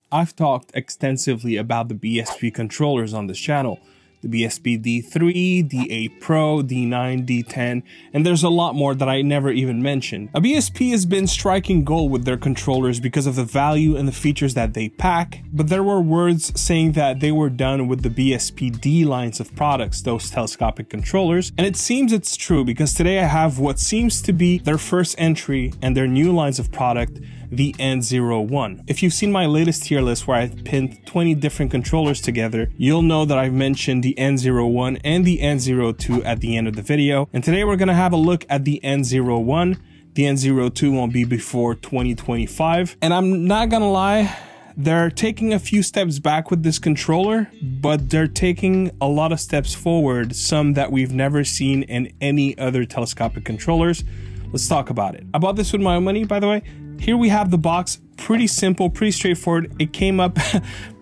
I've talked extensively about the BSP controllers on this channel. The BSP D3, D8 Pro, D9, D10, and there's a lot more that I never even mentioned. A BSP has been striking gold with their controllers because of the value and the features that they pack, but there were words saying that they were done with the BSP-D lines of products, those telescopic controllers, and it seems it's true because today I have what seems to be their first entry and their new lines of product, the N01. If you've seen my latest tier list where I've pinned 20 different controllers together, you'll know that I've mentioned the N01 and the N02 at the end of the video. And today we're going to have a look at the N01. The N02 won't be before 2025. And I'm not going to lie, they're taking a few steps back with this controller, but they're taking a lot of steps forward, some that we've never seen in any other telescopic controllers. Let's talk about it. I bought this with my own money, by the way. Here we have the box, pretty simple, pretty straightforward. It came up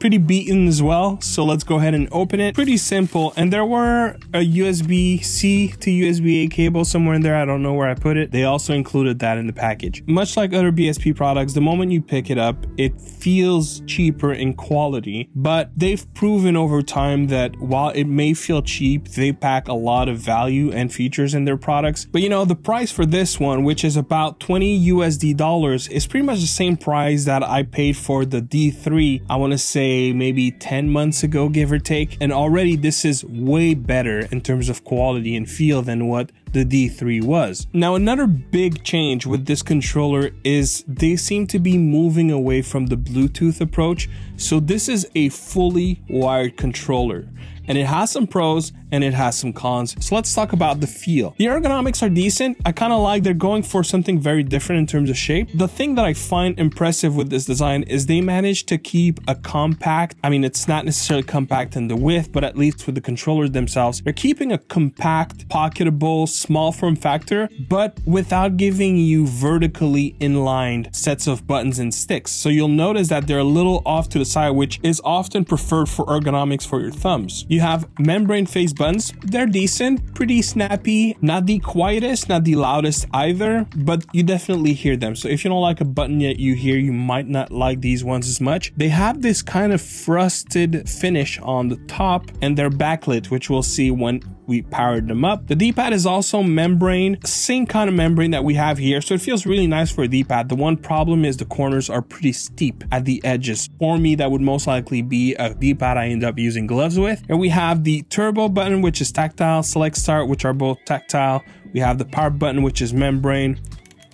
pretty beaten as well. So let's go ahead and open it. Pretty simple. And there were a USB-C to USB-A cable somewhere in there. I don't know where I put it. They also included that in the package. Much like other BSP products, the moment you pick it up, it feels cheaper in quality, but they've proven over time that while it may feel cheap, they pack a lot of value and features in their products. But you know, the price for this one, which is about $20 is pretty much the same price that I paid for the D3, I want to say maybe 10 months ago, give or take. And already this is way better in terms of quality and feel than what the D3 was. Now, another big change with this controller is they seem to be moving away from the Bluetooth approach. So this is a fully wired controller. And it has some pros and it has some cons. So let's talk about the feel. The ergonomics are decent. I kind of like they're going for something very different in terms of shape. The thing that I find impressive with this design is they managed to keep a compact, I mean, it's not necessarily compact in the width, but at least with the controllers themselves, they're keeping a compact, pocketable, small form factor, but without giving you vertically inlined sets of buttons and sticks. So you'll notice that they're a little off to the side, which is often preferred for ergonomics for your thumbs. You have membrane face buttons. They're decent, pretty snappy, not the quietest, not the loudest either, but you definitely hear them. So if you don't like a button yet you hear, you might not like these ones as much. They have this kind of frosted finish on the top and they're backlit, which we'll see when we powered them up. The D-pad is also membrane, same kind of membrane that we have here, so it feels really nice for a D-pad. The one problem is the corners are pretty steep at the edges. For me, that would most likely be a D-pad I end up using gloves with. And we have the turbo button, which is tactile, select start, which are both tactile. We have the power button, which is membrane.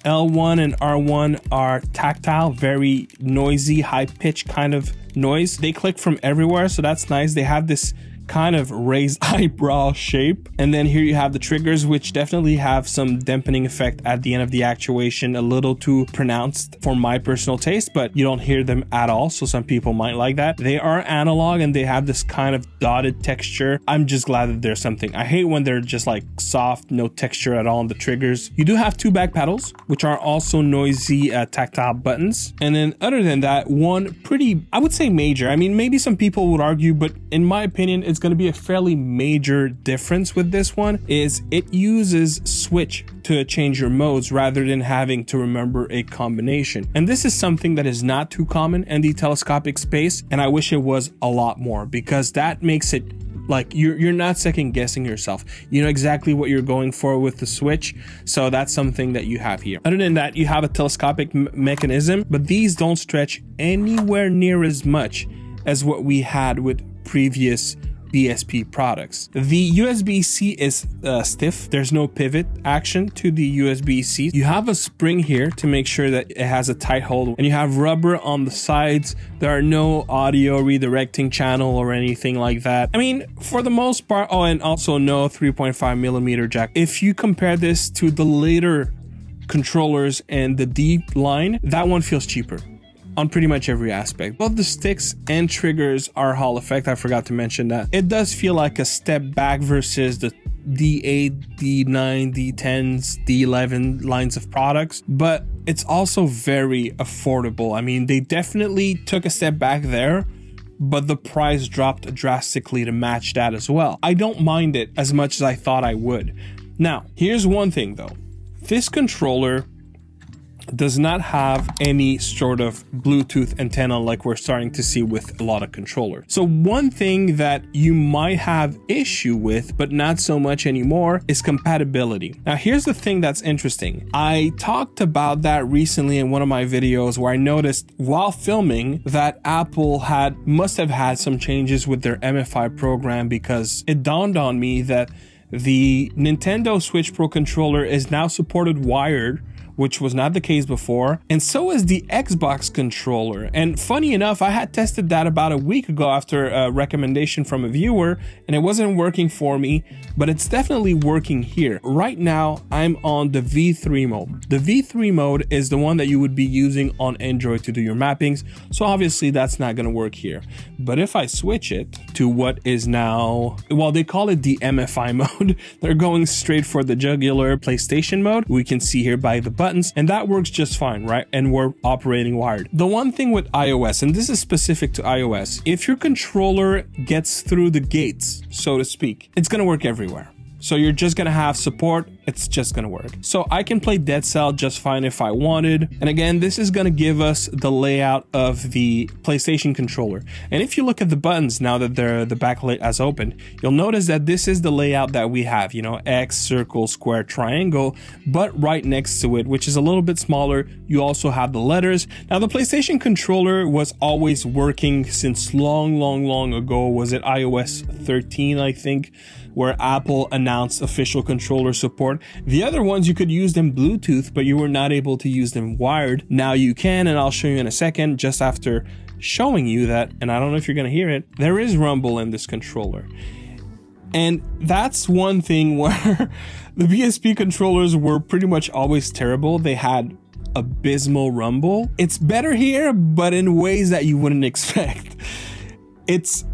L1 and R1 are tactile, very noisy, high-pitched kind of noise. They click from everywhere, so that's nice. They have this kind of raised eyebrow shape. And then here you have the triggers, which definitely have some dampening effect at the end of the actuation, a little too pronounced for my personal taste, but you don't hear them at all, so some people might like that. They are analog and they have this kind of dotted texture. I'm just glad that there's something. I hate when they're just like soft, no texture at all on the triggers. You do have two back pedals, which are also noisy tactile buttons. And then other than that, one pretty, I would say major, I mean, maybe some people would argue, but in my opinion, it's going to be a fairly major difference with this one is it uses switch to change your modes rather than having to remember a combination. And this is something that is not too common in the telescopic space, and I wish it was a lot more because that makes it like you're not second guessing yourself. You know exactly what you're going for with the switch. So that's something that you have here. Other than that, you have a telescopic mechanism, but these don't stretch anywhere near as much as what we had with previous BSP products. The USB-C is stiff. There's no pivot action to the USB-C. You have a spring here to make sure that it has a tight hold, and you have rubber on the sides. There are no audio redirecting channel or anything like that. I mean, for the most part, oh, and also no 3.5mm jack. If you compare this to the later controllers and the D line, that one feels cheaper on pretty much every aspect. Both the sticks and triggers are Hall effect. I forgot to mention that. It does feel like a step back versus the D8, D9, D10s, D11 lines of products, but it's also very affordable. I mean, they definitely took a step back there, but the price dropped drastically to match that as well. I don't mind it as much as I thought I would. Now, here's one thing though. This controller does not have any sort of Bluetooth antenna like we're starting to see with a lot of controllers. So one thing that you might have issue with, but not so much anymore, is compatibility. Now here's the thing that's interesting. I talked about that recently in one of my videos where I noticed while filming that Apple must have had some changes with their MFI program, because it dawned on me that the Nintendo Switch Pro controller is now supported wired, which was not the case before, and so is the Xbox controller. And funny enough, I had tested that about a week ago after a recommendation from a viewer, and it wasn't working for me, but it's definitely working here. Right now, I'm on the V3 mode. The V3 mode is the one that you would be using on Android to do your mappings, so obviously that's not going to work here. But if I switch it to what is now, well, they call it the MFI mode, they're going straight for the jugular PlayStation mode. We can see here by the buttons, and that works just fine, right? And we're operating wired. The one thing with iOS, and this is specific to iOS, if your controller gets through the gates, so to speak, it's gonna work everywhere. So you're just gonna have support, it's just gonna work. So I can play Dead Cell just fine if I wanted. And again, this is gonna give us the layout of the PlayStation controller. And if you look at the buttons now that the backlight has opened, you'll notice that this is the layout that we have, you know, X, circle, square, triangle, but right next to it, which is a little bit smaller, you also have the letters. Now the PlayStation controller was always working since long ago. Was it iOS 13, I think, where Apple announced official controller support. The other ones, you could use them Bluetooth, but you were not able to use them wired. Now you can, and I'll show you in a second, just after showing you that, and I don't know if you're gonna hear it, there is rumble in this controller. And that's one thing where the BSP controllers were pretty much always terrible. They had abysmal rumble. It's better here, but in ways that you wouldn't expect. It's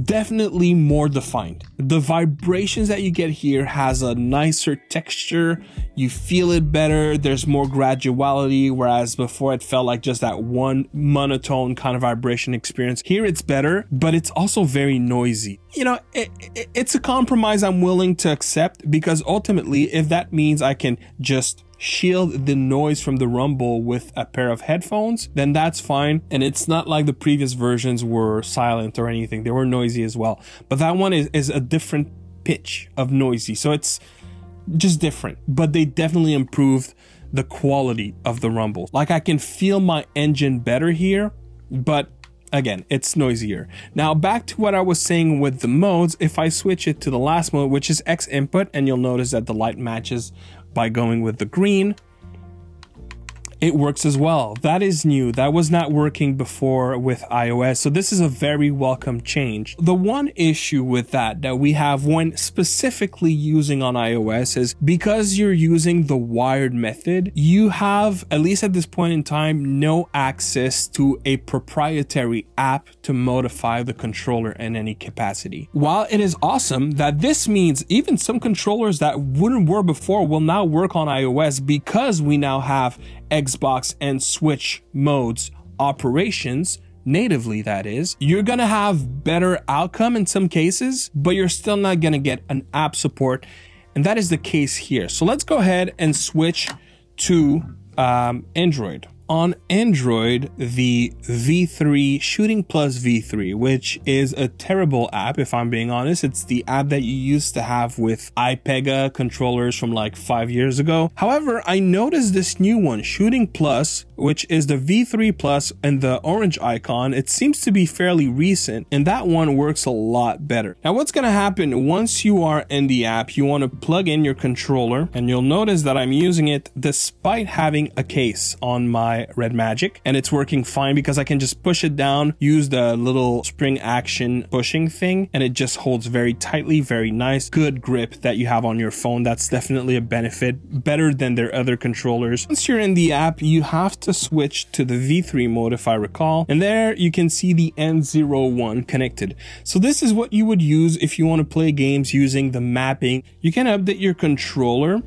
definitely more defined. The vibrations that you get here has a nicer texture. You feel it better. There's more graduality, whereas before it felt like just that one monotone kind of vibration experience. Here it's better, but it's also very noisy. You know, it's a compromise I'm willing to accept, because ultimately, if that means I can just shield the noise from the rumble with a pair of headphones, then that's fine. And it's not like the previous versions were silent or anything. They were noisy as well, but that one is a different pitch of noisy, so it's just different. But they definitely improved the quality of the rumble. Like, I can feel my engine better here, but again, it's noisier. Now back to what I was saying with the modes. If I switch it to the last mode, which is X input, and you'll notice that the light matches by going with the green, it works as well. That is new. That was not working before with iOS. So this is a very welcome change. The one issue with that we have when specifically using on iOS is because you're using the wired method, you have, at least at this point in time, no access to a proprietary app to modify the controller in any capacity. While it is awesome that this means even some controllers that wouldn't work before will now work on iOS, because we now have Xbox and Switch modes operations natively, that is, you're gonna have better outcome in some cases, but you're still not gonna get an app support, and that is the case here. So let's go ahead and switch to Android. On Android, the V3 Shooting Plus V3, which is a terrible app, if I'm being honest. It's the app that you used to have with iPega controllers from like 5 years ago. However, I noticed this new one, Shooting Plus, which is the V3 Plus and the orange icon. It seems to be fairly recent, and that one works a lot better. Now, what's gonna happen once you are in the app, you wanna plug in your controller, and you'll notice that I'm using it despite having a case on my Red Magic, and it's working fine because I can just push it down, use the little spring action pushing thing, and it just holds very tightly, very nice, good grip that you have on your phone. That's definitely a benefit, better than their other controllers. Once you're in the app, you have to switch to the V3 mode, if I recall, and there you can see the N01 connected. So this is what you would use if you want to play games using the mapping. You can update your controller,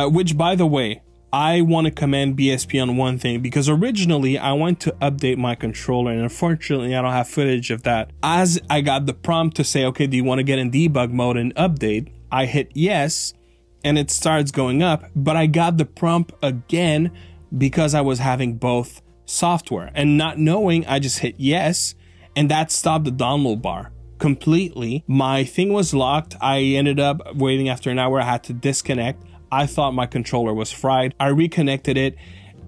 which, by the way, I want to commend BSP on one thing, because originally I went to update my controller, and unfortunately I don't have footage of that. As I got the prompt to say, okay, do you want to get in debug mode and update? I hit yes, and it starts going up, but I got the prompt again because I was having both software, and not knowing, I just hit yes, and that stopped the download bar completely. My thing was locked. I ended up waiting after an hour. I had to disconnect. I thought my controller was fried. I reconnected it,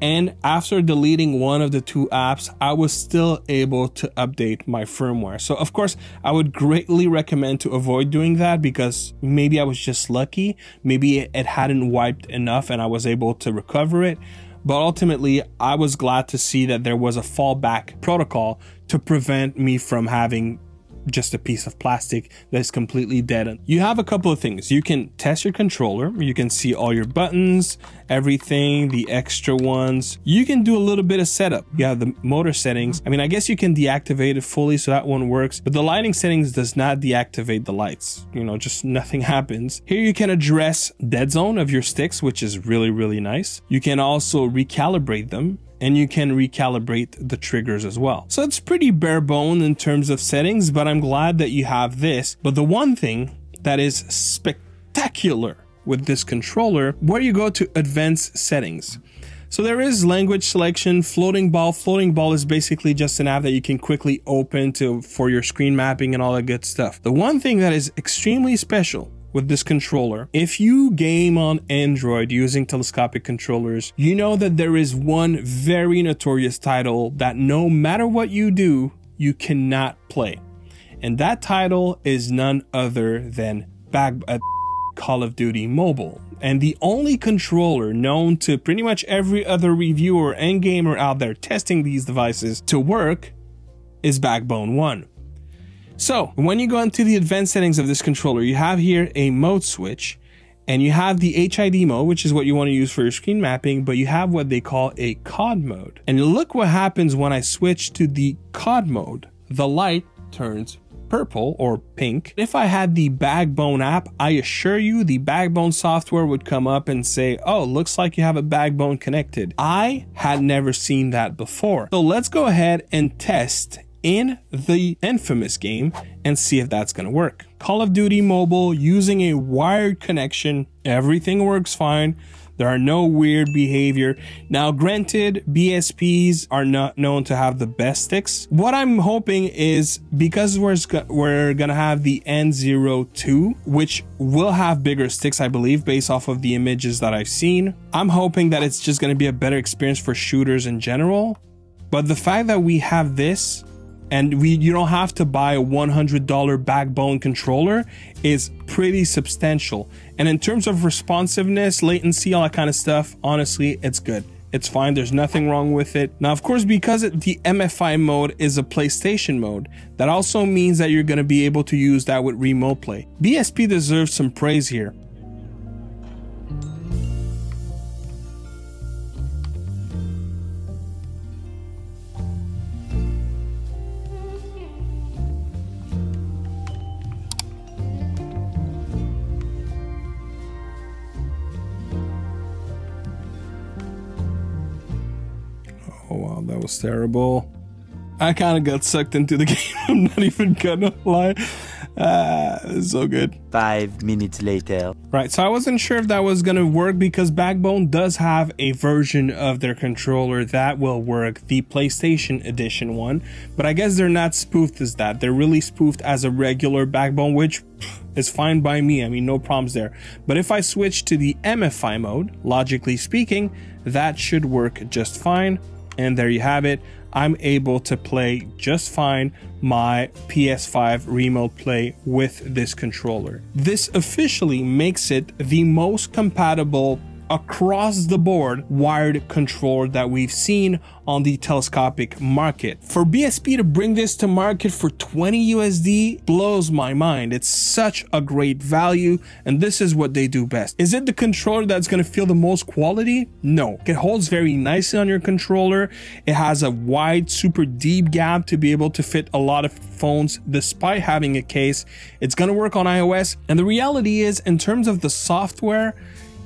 and after deleting one of the two apps, I was still able to update my firmware. So of course, I would greatly recommend to avoid doing that, because maybe I was just lucky. Maybe it hadn't wiped enough and I was able to recover it. But ultimately, I was glad to see that there was a fallback protocol to prevent me from having just a piece of plastic that is completely dead. You have a couple of things. You can test your controller. You can see all your buttons, everything, the extra ones. You can do a little bit of setup. You have the motor settings. I mean, I guess you can deactivate it fully, so that one works, but the lighting settings does not deactivate the lights. You know, just nothing happens. Here you can address dead zone of your sticks, which is really, really nice. You can also recalibrate them, and you can recalibrate the triggers as well. So it's pretty bare bone in terms of settings, but I'm glad that you have this. But the one thing that is spectacular with this controller, where you go to advanced settings. So there is language selection, floating ball. Floating ball is basically just an app that you can quickly open for your screen mapping and all that good stuff. The one thing that is extremely special with this controller, if you game on Android using telescopic controllers, you know that there is one very notorious title that no matter what you do, you cannot play. And that title is none other than Call of Duty Mobile. And the only controller known to pretty much every other reviewer and gamer out there testing these devices to work is Backbone 1. So when you go into the advanced settings of this controller, you have here a mode switch, and you have the HID mode, which is what you want to use for your screen mapping, but you have what they call a COD mode. And look what happens when I switch to the COD mode. The light turns purple or pink. If I had the Backbone app, I assure you the Backbone software would come up and say, oh, looks like you have a Backbone connected. I had never seen that before. So let's go ahead and test in the infamous game and see if that's going to work. Call of Duty Mobile using a wired connection. Everything works fine. There are no weird behavior. Now, granted, BSPs are not known to have the best sticks. What I'm hoping is, because we're gonna have the N02, which will have bigger sticks, I believe, based off of the images that I've seen. I'm hoping that it's just gonna be a better experience for shooters in general. But the fact that we have this, and you don't have to buy a $100 Backbone controller, is pretty substantial. And in terms of responsiveness, latency, all that kind of stuff, honestly, it's good. It's fine. There's nothing wrong with it. Now, of course, because the MFI mode is a PlayStation mode, that also means that you're going to be able to use that with remote play. BSP deserves some praise here. Oh wow, that was terrible. I kind of got sucked into the game. I'm not even gonna lie. It's so good. 5 minutes later. Right, so I wasn't sure if that was gonna work, because Backbone does have a version of their controller that will work, the PlayStation Edition one, but I guess they're not spoofed as that. They're really spoofed as a regular Backbone, which is fine by me. I mean, no problems there. But if I switch to the MFI mode, logically speaking, that should work just fine. And there you have it. I'm able to play just fine my PS5 Remote play with this controller. This officially makes it the most compatible across the board wired controller that we've seen on the telescopic market. For BSP to bring this to market for 20 USD blows my mind. It's such a great value, and this is what they do best. Is it the controller that's going to feel the most quality? No. It holds very nicely on your controller. It has a wide, super deep gap to be able to fit a lot of phones despite having a case. It's going to work on iOS, and the reality is, in terms of the software,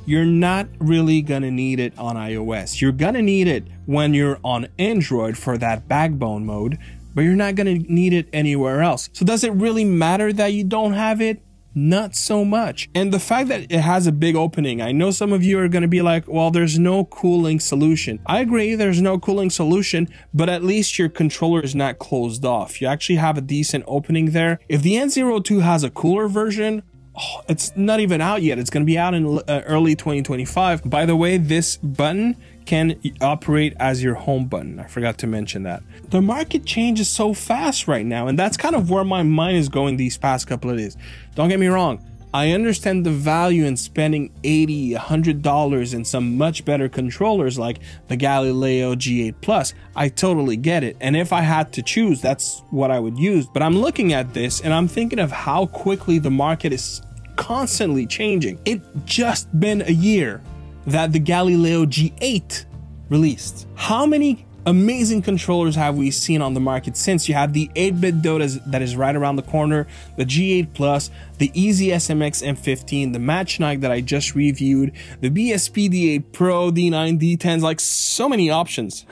you're not really gonna need it on iOS. You're gonna need it when you're on Android for that Backbone mode, but you're not gonna need it anywhere else. So does it really matter that you don't have it? not so much. And the fact that it has a big opening, I know some of you are going to be like, well, there's no cooling solution. I agree, there's no cooling solution, but at least your controller is not closed off. You actually have a decent opening there. If the N02 has a cooler version, it's not even out yet. It's going to be out in early 2025. By the way, this button can operate as your home button. I forgot to mention that. The market changes so fast right now, and that's kind of where my mind is going these past couple of days. Don't get me wrong. I understand the value in spending $80, $100 in some much better controllers like the Galileo G8 Plus. I totally get it. And if I had to choose, that's what I would use. But I'm looking at this and I'm thinking of how quickly the market is constantly changing. It's just been a year that the Galileo G8 released. How many amazing controllers have we seen on the market since? You have the 8-bit Dota that is right around the corner, the G8 Plus, the Easy SMX M15, the Match Night that I just reviewed, the BSP D8 Pro, D9, D10s, like so many options.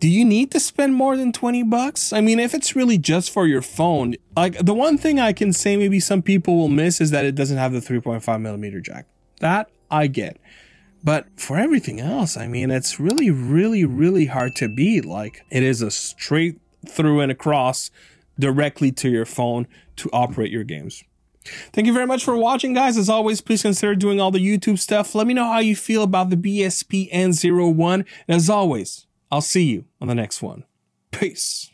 Do you need to spend more than 20 bucks? I mean, if it's really just for your phone, like the one thing I can say maybe some people will miss is that it doesn't have the 3.5mm jack. That I get. But for everything else, I mean, it's really, really, really hard to beat. Like, it is a straight through and across directly to your phone to operate your games. Thank you very much for watching, guys. As always, please consider doing all the YouTube stuff. Let me know how you feel about the BSP-N01. And as always, I'll see you on the next one. Peace.